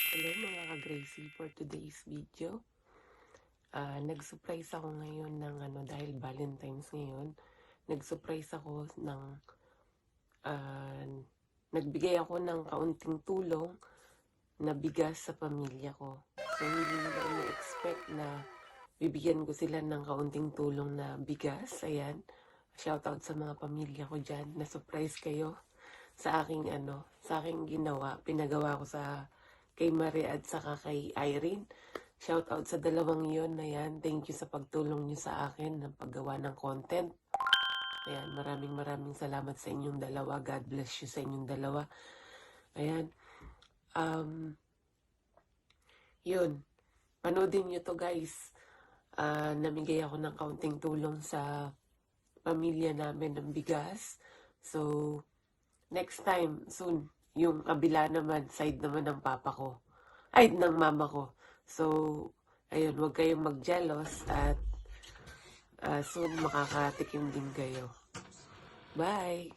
Hello mga ka-Gracie, for today's video. Nag-surprise ako ngayon dahil Valentine's ngayon. Nag-surprise ako nagbigay ako ng kaunting tulong na bigas sa pamilya ko. So hindi nila ina-expect na bibigyan ko sila ng kaunting tulong na bigas. Ayan, shoutout sa mga pamilya ko dyan. Na-surprise kayo sa aking ginawa. Pinagawa ko kay Marie at saka kay Irene. Shout out sa dalawang yon na yan. Thank you sa pagtulong nyo sa akin ng paggawa ng content. Ayan, maraming salamat sa inyong dalawa. God bless you sa inyong dalawa. Ayan. Yun. Panoodin nyo to guys. Namigay ako ng kaunting tulong sa pamilya namin ng bigas. So, next time, soon, yung kabila naman, side naman ng papa ko. Ay, ng mama ko. So, ayun, huwag kayong mag-jealous at soon makakatikim din kayo. Bye!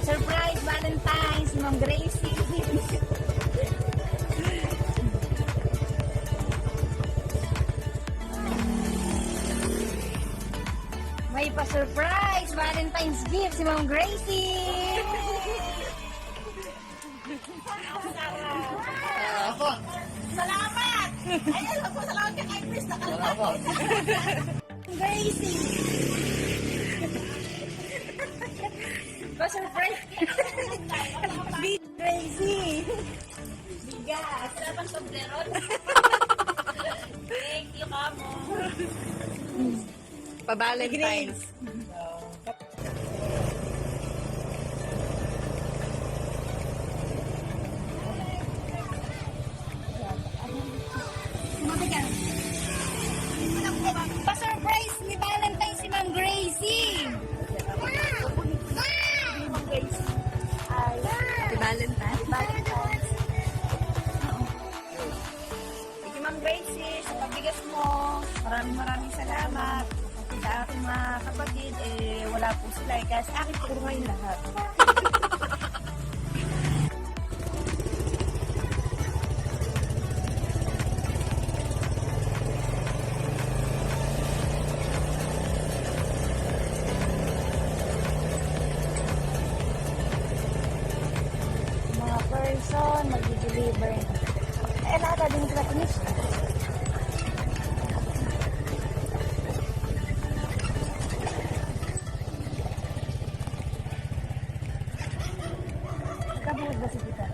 Surprise Valentine's, Ma'am Gracie. May pa-surprise Valentine's gift si Ma'am Gracie. Salamat! Ay, alam ko, salamat ka kay Chris. Salamat. Gracie. Pa-surprise. Big Gracie. Bigas. Wala pang sombreron. Thank you, Kamo. Pa-Valentine's. Pa-surprise ni Valentine si Ma'am Gracie. Happy Valentine's. Thank you, Ma'am Gracie, sa pagbigas mo. Maraming salamat. Sa aking mga kapatid, wala po sila. Kaya sa akin, puro ngayon lahat. person, mag-deliver. Eh, nata din sila commission. Nakabuhod ba si Tita?